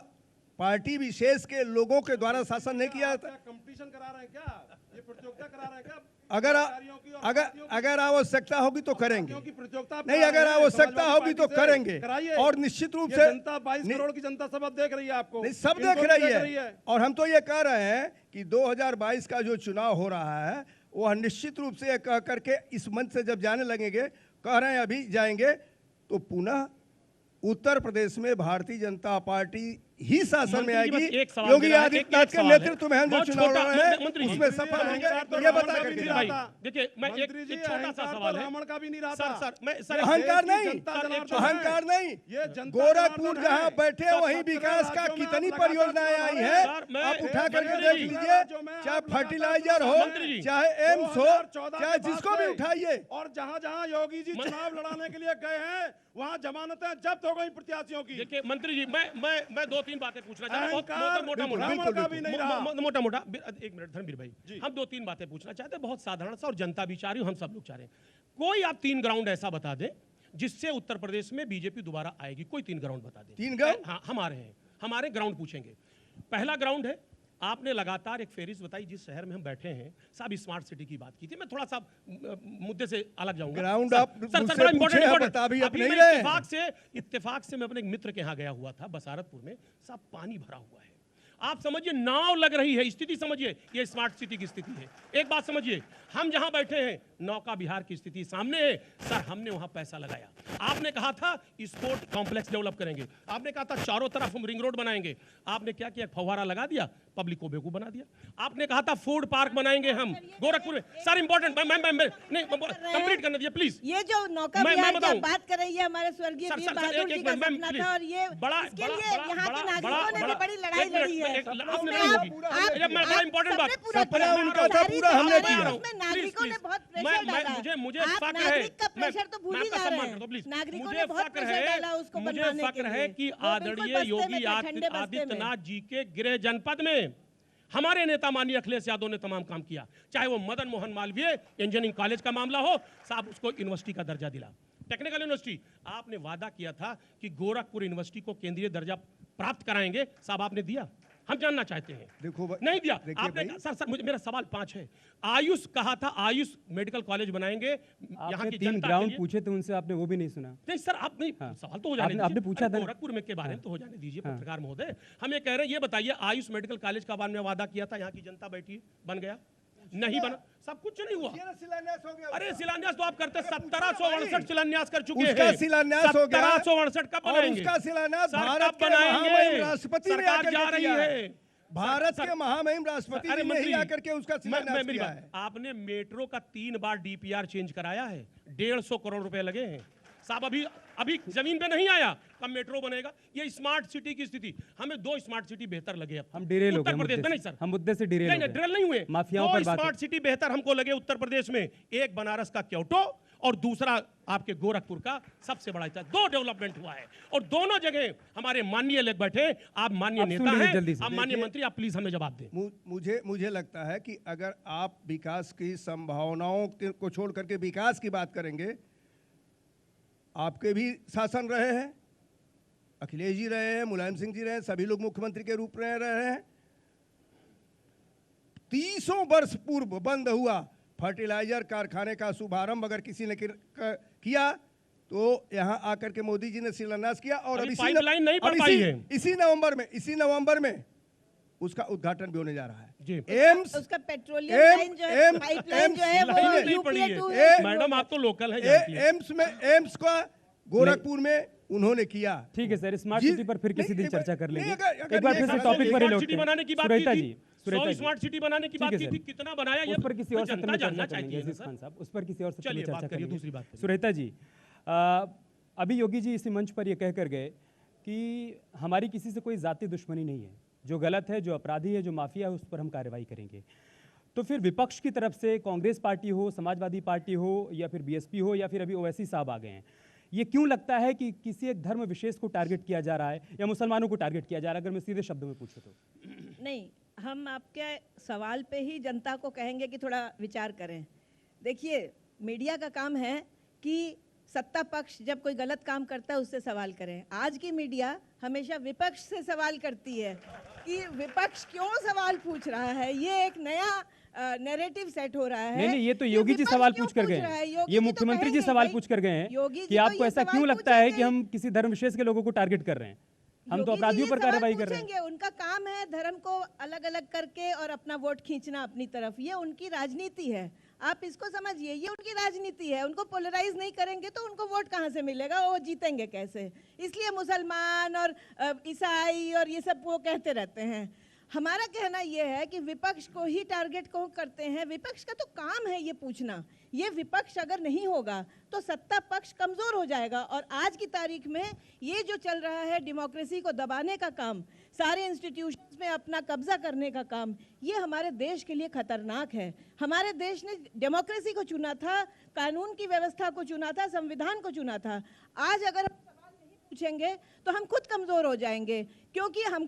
पार्टी विशेष के लोगों के द्वारा शासन नहीं किया था? कंपटीशन करा रहे हैं क्या? ये प्रतियोगिता करा रहे हैं क्या? अगर आवश्यकता होगी तो करेंगे, क्योंकि प्रतियोगिता नहीं अगर आवश्यकता होगी तो करेंगे। और निश्चित रूप से जनता 22 करोड़ की जनता सब देख रही है आपको, नहीं, सब देख रही है। और हम तो ये कह रहे हैं कि 2022 का जो चुनाव हो रहा है वह निश्चित रूप से कह करके इस मंच से जब जाने लगेंगे, कह रहे हैं अभी जाएंगे, तो पुनः उत्तर प्रदेश में भारतीय जनता पार्टी ही शासन में आएगी। योगी आदित्यनाथ के नेतृत्व में हम जो चुनाव लड़ रहे हैं उसमें सफल होंगे, ये बता करके देखिए, मैं एक छोटा सा सवाल है। का भी नहीं रहा सर, अहंकार नहीं, गोरखपुर जहाँ बैठे वहीं विकास का कितनी परियोजनाएं आई है, आप उठा करके देख लीजिए, चाहे फर्टिलाइजर हो, चाहे एम्स हो, चाहे जिसको भी उठाइए। और जहाँ जहाँ योगी जी चुनाव लड़ाने के लिए गए हैं वहाँ जमानतें जब्त हो गई प्रत्याशियों की। देखिए मंत्री जी, मैं 2-3 बातें पूछना चाहता हूँ, मोटा मोटा। 1 मिनट धर्मवीर भाई, हम 2-3 बातें पूछना चाहते हैं, बहुत साधारण सा, और जनता भी चाह रही, हम सब लोग चाह रहे हैं। कोई आप 3 ग्राउंड ऐसा बता दें जिससे उत्तर प्रदेश में बीजेपी दोबारा आएगी। कोई 3 ग्राउंड बता दें। 3 ग्राउंड? हाँ, हमारे ग्राउंड पूछेंगे। पहला ग्राउंड है, आपने लगातार एक फेरिस बताई जिस शहर में हम बैठे हैं, साहब स्मार्ट सिटी की बात की थी। मैं थोड़ा सा मुद्दे से अलग जाऊंगा। ग्राउंड आप सर बड़ा इंपॉर्टेंट बता भी आप नहीं रहे। रहे। इत्तेफाक से मैं अपने एक मित्र के यहाँ गया हुआ था बसारतपुर में, साहब पानी भरा हुआ है। आप समझिए, नाव लग रही है, स्थिति समझिए, ये स्मार्ट सिटी की स्थिति है। एक बात समझिए, हम जहां बैठे हैं नौका बिहार की स्थिति सामने है। सर, हमने वहां पैसा लगाया। आपने कहा था स्पोर्ट कॉम्प्लेक्स डेवलप करेंगे, आपने कहा था चारों तरफ हम रिंग रोड बनाएंगे, आपने क्या किया, फव्वारा लगा दिया, पब्लिक को बेवकूफ बना दिया। आपने कहा था फूड पार्क बनाएंगे हम गोरखपुर में। सर इंपॉर्टेंट, नहीं कंप्लीट करने दीजिए प्लीज। ये जो नौका बिहार की बात कर रही है, हमारे स्वर्गीय वीर बहादुर जी का सपना था, और ये इसके लिए यहाँ के नागरिकों ने भी बड़ी लड़ाई लड़ी है। बड़ा इंपॉर्टेंट बात, सपना उनका था, पूरा हमने किया। नागरिकों ने बहुत प्रेशर डाला। मुझे आप फक्र है, नागरिक का प्रेशर तो भूल ही जा रहे हैं। नागरिकों ने बहुत प्रेशर डाला उसको बनवाने के लिए। मुझे फक्र है कि आदरणीय योगी आदित्यनाथ जी के गृह जनपद में हमारे नेता माननीय अखिलेश यादव ने तमाम काम किया। चाहे वो मदन मोहन मालवीय इंजीनियरिंग कॉलेज का मामला हो, साहब उसको यूनिवर्सिटी का दर्जा दिला, टेक्निकल यूनिवर्सिटी। आपने वादा किया था कि गोरखपुर यूनिवर्सिटी को केंद्रीय दर्जा प्राप्त कराएंगे, साहब आपने दिया? हम जानना चाहते हैं। देखो नहीं दिया आपने। सर मेरा सवाल 5 है। आयुष कहा था, आयुष मेडिकल कॉलेज बनाएंगे, यहाँ की 3 ग्राउंड पूछे थे उनसे, आपने वो भी नहीं सुना। नहीं सर, आप नहीं, सवाल तो हो जाने दीजिए। आपने पूछा था गोरखपुर में के बारे में तो हो जाने दीजिए पत्रकार महोदय। हम ये कह रहे हैं, ये बताइए आयुष मेडिकल कॉलेज का बाद में वादा किया था, यहाँ की जनता बैठी बन गया? नहीं बना, सब कुछ नहीं हुआ। शिलान्यास हो गया। अरे शिलान्यास तो आप करते 1768 शिलान्यास कर चुके हैं। उसका शिलान्यास हो गया। 1768 कब और बनाएंगे? उसका शिलान्यास सर, भारत कब के बनाएंगे? महामहिम राष्ट्रपति ने सरकार आकर जा के रही किया है। भारत के महामहिम राष्ट्रपति अरे ने मंत्री ही आकर के उसका शिलान्यास मेरी किया बात, है। आपने मेट्रो का 3 बार डीपीआर चेंज कराया है, 150 करोड़ रुपए लगे हैं साहब। अभी जमीन पे नहीं आया, कब मेट्रो बनेगा? ये स्मार्ट सिटी की स्थिति, हमें 2 स्मार्ट सिटी बेहतर लगे। अब हम डिरेल हो गए उत्तर प्रदेश मुद्दे में, नहीं से। सर हम मुद्दे से डिरेल हो नहीं गए। ड्रिल नहीं हुए। माफियाओं 2 पर बात स्मार्ट सिटी बेहतर हमको लगे उत्तर प्रदेश में, एक बनारस का क्योटो और दूसरा आपके गोरखपुर का सबसे बड़ा था। 2 डेवलपमेंट हुआ है और दोनों जगह हमारे माननीय लोग बैठे। आप माननीय आप नेता सुन लीजिए हैं, जल्दी से। आप माननीय मंत्री, आप प्लीज हमें जवाब दें। मुझे लगता है कि अगर आप विकास की संभावनाओं को छोड़ करके विकास की बात करेंगे, आपके भी शासन रहे हैं, अखिलेश जी रहे हैं, मुलायम सिंह जी रहे हैं, सभी लोग मुख्यमंत्री के रूप में रहे हैं। 30 वर्ष पूर्व बंद हुआ फर्टिलाइजर कारखाने का शुभारंभ अगर किसी ने किया तो यहाँ आकर के मोदी जी ने शिलान्यास किया और अभी पाइपलाइन नहीं बन पाई है। इसी नवंबर में उसका उद्घाटन भी होने जा रहा है। जी। एम्स, उसका पेट्रोलियम लाइन जो है, पाइपलाइन जो है, लाइन वो नहीं पड़ी यूपीए है। 2 मैडम आप तो लोकल हैं, जानती हैं। एम्स का गोरखपुर में उन्होंने किया। ठीक है सर, स्मार्ट जी, सिटी पर फिर किसी नहीं, दिन चर्चा कर लेंगे। अगर एक बार ये फिर से सर, टॉपिक पर ही स्मार्ट लौटते सिटी हैं। बनाने की बात सुरेता की जी, थी, सुरेता 100 जी। स्मार्ट सिटी बनाने की ठीक बात है की सर। थी, कितना बनाया ये उस पर किसी और सत्र जनता में जानना चर्चा करेंगे चाहिए ना अजीज सर। खान साहब, उस पर किसी और सत्र में चलिए, बात चर्चा करिए, करेंगे। दूसरी बात करिए। सुरेता जी, अभी योगी जी इसी मंच पर ये कह कर गए कि हमारी किसी से कोई जाति दुश्मनी नहीं है, जो गलत है, जो अपराधी है, जो माफिया है, उस पर हम कार्रवाई करेंगे। तो फिर विपक्ष की तरफ से कांग्रेस पार्टी हो, समाजवादी पार्टी हो, या फिर बीएसपी हो, या फिर अभी ओवैसी साहब आ गए हैं, ये क्यों लगता है कि किसी एक धर्म विशेष को टारगेट किया जा रहा है या मुसलमानों को टारगेट किया जा रहा है? अगर मैं सीधे शब्दों में पूछूं तो नहीं, हम आपके सवाल पे ही जनता को कहेंगे कि थोड़ा विचार करें। देखिए, मीडिया का काम है कि सत्ता पक्ष जब कोई गलत काम करता है उससे सवाल करें। आज की मीडिया हमेशा विपक्ष से सवाल करती है कि विपक्ष क्यों सवाल पूछ रहा है। ये एक नया नैरेटिव सेट हो रहा है। नहीं, ये तो कि योगी जी विपक्ष सवाल क्यों पूछ कर गए रहा है? हैं, योगी ये जी तो मुख्यमंत्री जी कहेंगे सवाल भाई, पूछ कर गए हैं योगी जी कि तो आपको ये ऐसा सवाल क्यों लगता है कि पूछेंगे। हम किसी धर्म विशेष के लोगों को टारगेट कर रहे हैं? हम तो योगी जी अपराधियों ये पर सवाल कार्रवाई कर रहे हैं। पूछेंगे। उनका काम है धर्म को अलग अलग करके और अपना वोट खींचना अपनी तरफ, ये उनकी राजनीति है। आप इसको समझिए, ये उनकी राजनीति है। उनको पोलराइज नहीं करेंगे तो उनको वोट कहाँ से मिलेगा, वो जीतेंगे कैसे? इसलिए मुसलमान और ईसाई और ये सब वो कहते रहते हैं। हमारा कहना ये है कि विपक्ष को ही टारगेट क्यों करते हैं? विपक्ष का तो काम है ये पूछना। ये विपक्ष अगर नहीं होगा तो सत्ता पक्ष कमजोर हो जाएगा। और आज की तारीख में ये जो चल रहा है डेमोक्रेसी को दबाने का काम, सारे इंस्टीट्यूशंस में अपना कब्जा करने का काम, ये हमारे देश के लिए खतरनाक है। हमारे देश ने डेमोक्रेसी को चुना था, कानून की व्यवस्था को चुना था, संविधान को चुना था। आज अगर हम सवाल नहीं पूछेंगे तो हम खुद कमजोर हो जाएंगे, क्योंकि हम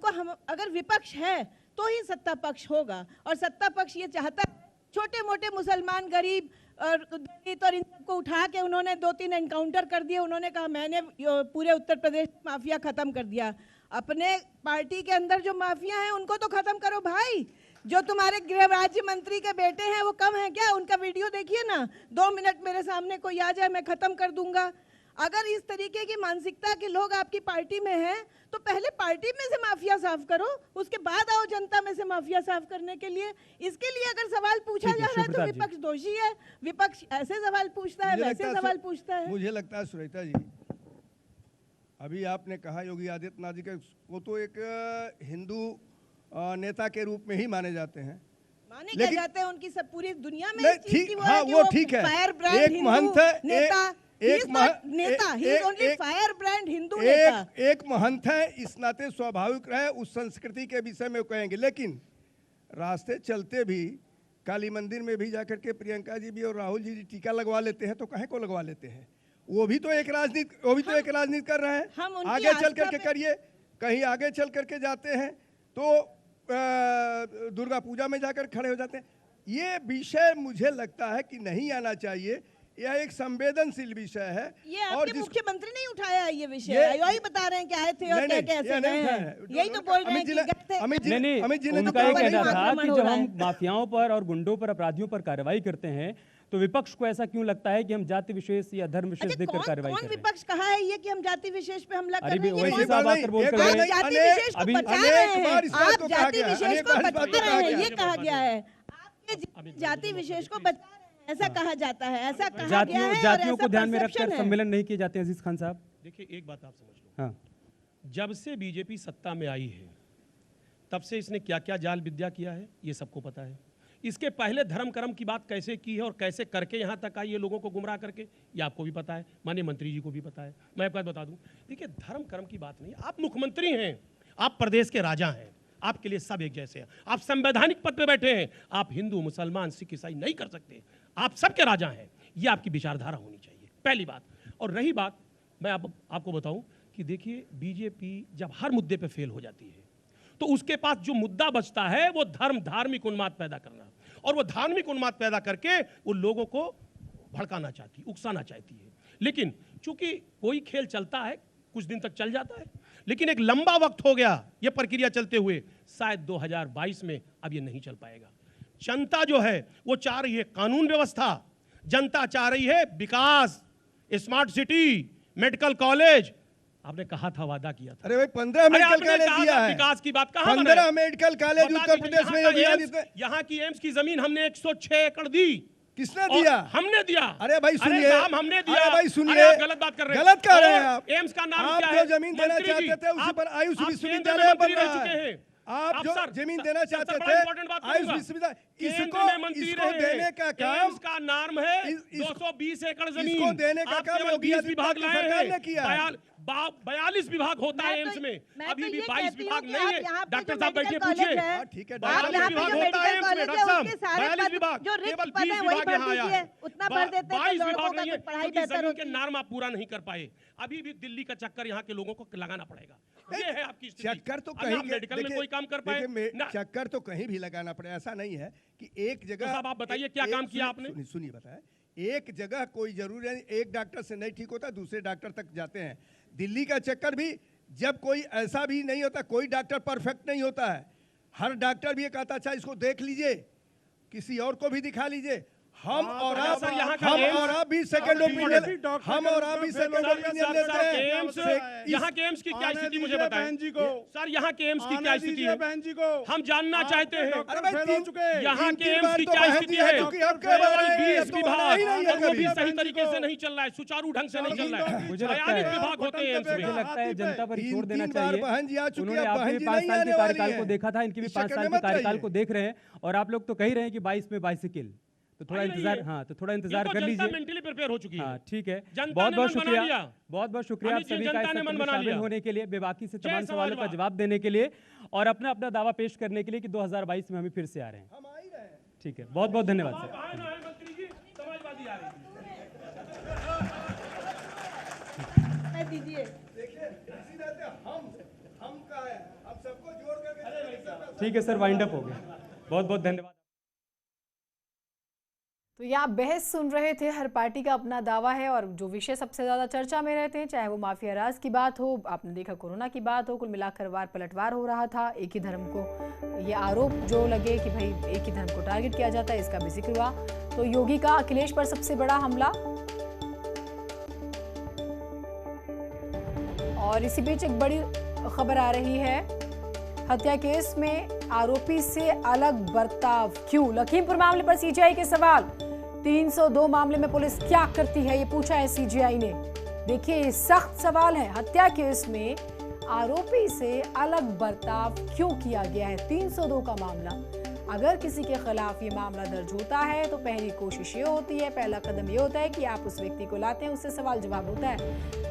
अगर विपक्ष है तो ही सत्ता पक्ष होगा। और सत्ता पक्ष ये चाहता है छोटे मोटे मुसलमान, गरीब और दलित और इन सबको उठा के उन्होंने 2-3 एनकाउंटर कर दिए। उन्होंने कहा मैंने पूरे उत्तर प्रदेश माफिया खत्म कर दिया। अपने पार्टी के अंदर जो माफिया हैं उनको तो खत्म करो भाई। जो तुम्हारे गृह राज्य मंत्री के बेटे हैं वो कम है क्या? उनका वीडियो देखिए ना, 2 मिनट मेरे सामने कोई आ जाए मैं खत्म कर दूंगा। अगर इस तरीके की मानसिकता के लोग आपकी पार्टी में हैं तो पहले पार्टी में से माफिया साफ करो, उसके बाद आओ जनता में से माफिया साफ करने के लिए। इसके लिए अगर सवाल पूछा जा रहा है तो विपक्ष दोषी है। विपक्ष ऐसे सवाल पूछता है, वैसे सवाल पूछता है। मुझे लगता है सुरेता जी, अभी आपने कहा योगी आदित्यनाथ जी के, वो तो एक हिंदू नेता के रूप में ही माने जाते हैं। माने क्या जाते हैं? उनकी सब पूरी दुनिया में ठीक, हाँ वो ठीक है। एक महंत है, एक महंत है, इस नाते स्वाभाविक रहे उस संस्कृति के विषय में कहेंगे। लेकिन रास्ते चलते भी काली मंदिर में भी जाकर के प्रियंका जी भी और राहुल जी टीका लगवा लेते हैं, तो कहीं को लगवा लेते हैं? वो भी तो एक राजनीति कर रहे हैं। आगे चल करके करिए, कहीं आगे चल करके जाते हैं तो दुर्गा पूजा में जाकर खड़े हो जाते हैं। ये विषय मुझे लगता है कि नहीं आना चाहिए। यह एक संवेदनशील विषय है। ये आपके मुख्यमंत्री नहीं उठाया है ये विषय, यही बता रहे हैं कि आए थे और कैसे गए हैं। यही तो बोल रहे हैं कि गए थे। उनका ये कहना था कि जब हम माफियाओं पर और गुंडों पर, अपराधियों पर कार्रवाई करते हैं तो विपक्ष को ऐसा क्यों लगता है कि हम जाति विशेष या धर्म विशेष देखकर कार्रवाई कर रहे हैं? विपक्ष कहा है ये कि हम जाति विशेष पे हमला कर रहे हैं? वैसे साहब आकर बोल कर आप जाति विशेष को बचा रहे हैं, आप जाति विशेष को बचा रहे हैं, ये कहा गया है। ये जाति विशेष को बचा रहे हैं, ऐसा कहा जाता है, ऐसा कहा गया जातियों है और जातियों को ऐसा ध्यान में perception रखकर है। सम्मेलन नहीं किए जाते हैं अजीज खान साहब। देखिए एक बात आप समझ लो, हाँ, जब से बीजेपी सत्ता में आई है तब से इसने क्या क्या जाल विद्या किया है ये सबको पता है। इसके पहले धर्म कर्म की बात कैसे की है और कैसे करके यहाँ तक आई है लोगों को गुमराह करके, ये आपको भी पता है, माननीय मंत्री जी को भी पता है। मैं एक बात बता दूं, देखिए धर्म कर्म की बात नहीं, आप मुख्यमंत्री हैं, आप प्रदेश के राजा हैं, आपके लिए सब एक जैसे हैं, आप संवैधानिक पद पे बैठे हैं, आप हिंदू मुसलमान सिख ईसाई नहीं कर सकते, आप सबके राजा हैं। ये आपकी विचारधारा होनी चाहिए, पहली बात। और रही बात, मैं आपको बताऊं कि देखिए बीजेपी जब हर मुद्दे पे फेल हो जाती है तो उसके पास जो मुद्दा बचता है वो धार्मिक उन्माद पैदा करना, और वो धार्मिक उन्माद पैदा करके वो लोगों को भड़काना चाहती, उकसाना चाहती है। लेकिन चूंकि कोई खेल चलता है कुछ दिन तक चल जाता है, लेकिन एक लंबा वक्त हो गया ये प्रक्रिया चलते हुए, शायद 2022 में अब ये नहीं चल पाएगा। जनता जो है वो चाह रही है कानून व्यवस्था, जनता चाह रही है विकास, स्मार्ट सिटी, मेडिकल कॉलेज। आपने कहा था, वादा किया था। अरे भाई 15 मेडिकल कॉलेज दिया है, विकास की बात कहाँ 15 मेडिकल कॉलेज उत्तर प्रदेश में योगी आदित्यनाथ ने। यहाँ की एम्स की जमीन हमने 106 एकड़ दी। किसने दिया? हमने दिया। अरे भाई सुनिए, साहब हमने दिया। अरे भाई सुनिए, अरे आप गलत बात कर रहे हैं। गलत कह रहे हैं आप। एम्स का नाम आप क्या जो है? जमीन देना मंत्री जी, चाहते थे उसी पर आयुष आप विश्वविद्यालय बन केंद्र में रहा मंत्री रह है। चुके हैं। आप जो सर, जमीन देना सबसे चाहते बड़ा थे important बात आयुष करूंगा। विश्वविद्यालय, केंद्र इसको में मंत्री इसको रहे देने हैं। का काम, एम्स का नाम है इस- 220 एकड़ जमीन। इसको देने का आप काम केवल योगी 20 आदित्यनाथ विभाग की लाए सरकार ने हैं। किया है। 42 विभाग होता है मैं तो- एम्स में, मैं अभी तो भी ये 22 कहती हूँ विभाग कि नहीं आप है। यहाँ पे डॉक्टर जो साहब बैठिए, मेडिकल पूछिए। कॉलेज है, हाँ, ठीक है, आप डॉक्टर यहाँ साहब पे जो विभाग होता है मेडिकल एम्स में, कॉलेज डॉक्टर है साहब, उसके सारे 42 पद विभाग, जो रिक्त केवल पद 20 है वही विभाग भर यहाँ आया दीजिए, है। उतना भर देते तो 22 लड़कों विभाग का नहीं है, कुछ पढ़ाई क्योंकि बेहतर जमीन के होती। नाम आप पूरा नहीं कर पाए। अभी भी दिल्ली का चक्कर यहाँ के लोगों को लगाना पड़ेगा। ये है आपकी स्थिति। चक्कर तो अभी कहीं आप मेडिकल में देखिए- कोई काम कर पाए देखिए, ना। चक्कर तो कहीं भी लगाना पड़े, ऐसा नहीं है कि एक जगह। साहब, आप बताइए क्या काम किया आपने? सुनिए बताया, एक जगह कोई जरूरी नहीं, एक डॉक्टर से नहीं ठीक होता दूसरे डॉक्टर तक जाते हैं। दिल्ली का चक्कर भी जब कोई ऐसा भी नहीं होता, कोई डॉक्टर परफेक्ट नहीं होता है। हर डॉक्टर भी ये कहता अच्छा इसको देख लीजिए, किसी और को भी दिखा लीजिए। हम और आप, सर, यहाँ का हम एम्स- और आप भी सेकंड ओपिनियन, हम और आप भी सेकंड ओपिनियन लेते हैं। एम्स, इस- यहाँ के एम्स की क्या आने स्थिति मुझे दीजिए बताएं बहन जी को। सर, यहाँ के एम्स की आने क्या स्थिति दीजिए है? बहन जी को। हम जानना चाहते हैं। अरे भाई, फेल हो तीन- चुके। यहाँ के तीन एम्स बार की तो क्या बहन स्थिति जी है? क्योंकि आपके बारे में 20 तो विभाग, ही नहीं है और वो भी कभी। सही तरीके से नहीं चल रहा है, सुचारू ढंग से नहीं चल रहा है। मुझे लगता 42 है- विभाग होते हैं एम्स में। मुझे लगता है जनता पर तीन- छोड़ देना तीन बार चाहिए। बहन जी आ चुकी है, उन्होंने अब आपके बहन भी जी 5 नहीं साल आने के वाली कार्यकाल को हैं। देखा था, इनके भी इस 5 चक्कर साल में के मत कार्यकाल रहिए। को देख रहे हैं, और आप लोग तो कह ही रहे हैं कि 22 में बाइसिकल, तो थोड़ा आई रही इंतजार, है। हाँ तो थोड़ा ये इंतजार तो कर जनता लीजिए। मेंटली प्रिपेयर हो चुकी है। हाँ ठीक है, जनता बहुत ने बहुत मन बना शुक्रिया, लिया। बहुत बहुत शुक्रिया आप अमित जी, सभी का इस जनता ने सत्र मन में बना शामिल लिया। होने के लिए, बेबाकी से तमाम सवाल सवालों का बा- जवाब देने के लिए, और अपना अपना दावा पेश करने के लिए कि 2022 में हम फिर से आ रहे हैं। हम आ ही रहे हैं। ठीक है, बहुत बहुत धन्यवाद सर। आए ना आए मंत्री जी, समाजवादी आ रही है। मैं दीजिए देखिए इसी तरह से हम का है, हम सबको जोड़ करके ठीक है सर, वाइंड अप हो गया, बहुत बहुत धन्यवाद। तो यहाँ बहस सुन रहे थे, हर पार्टी का अपना दावा है, और जो विषय सबसे ज़्यादा चर्चा में रहते हैं, चाहे वो माफिया राज की बात हो, आपने देखा कोरोना की बात हो, कुल मिलाकर वार पलटवार हो रहा था। एक ही धर्म को ये आरोप जो लगे कि भाई एक ही धर्म को टारगेट किया जाता है, इसका भी जिक्र हुआ। तो योगी का अखिलेश पर सबसे बड़ा हमला, और इसी बीच एक बड़ी खबर आ रही है, हत्या केस में आरोपी से अलग बर्ताव क्यों? लखीमपुर मामले पर सीजीआई के सवाल। 302 मामले में पुलिस क्या करती है, ये पूछा है सीजीआई ने। देखिए ये सख्त सवाल है, हत्या केस में आरोपी से अलग बर्ताव क्यों किया गया है? 302 का मामला, अगर किसी के खिलाफ ये मामला दर्ज होता है तो पहली कोशिश ये होती है, पहला कदम ये होता है कि आप उस व्यक्ति को लाते हैं, उससे सवाल जवाब होता है।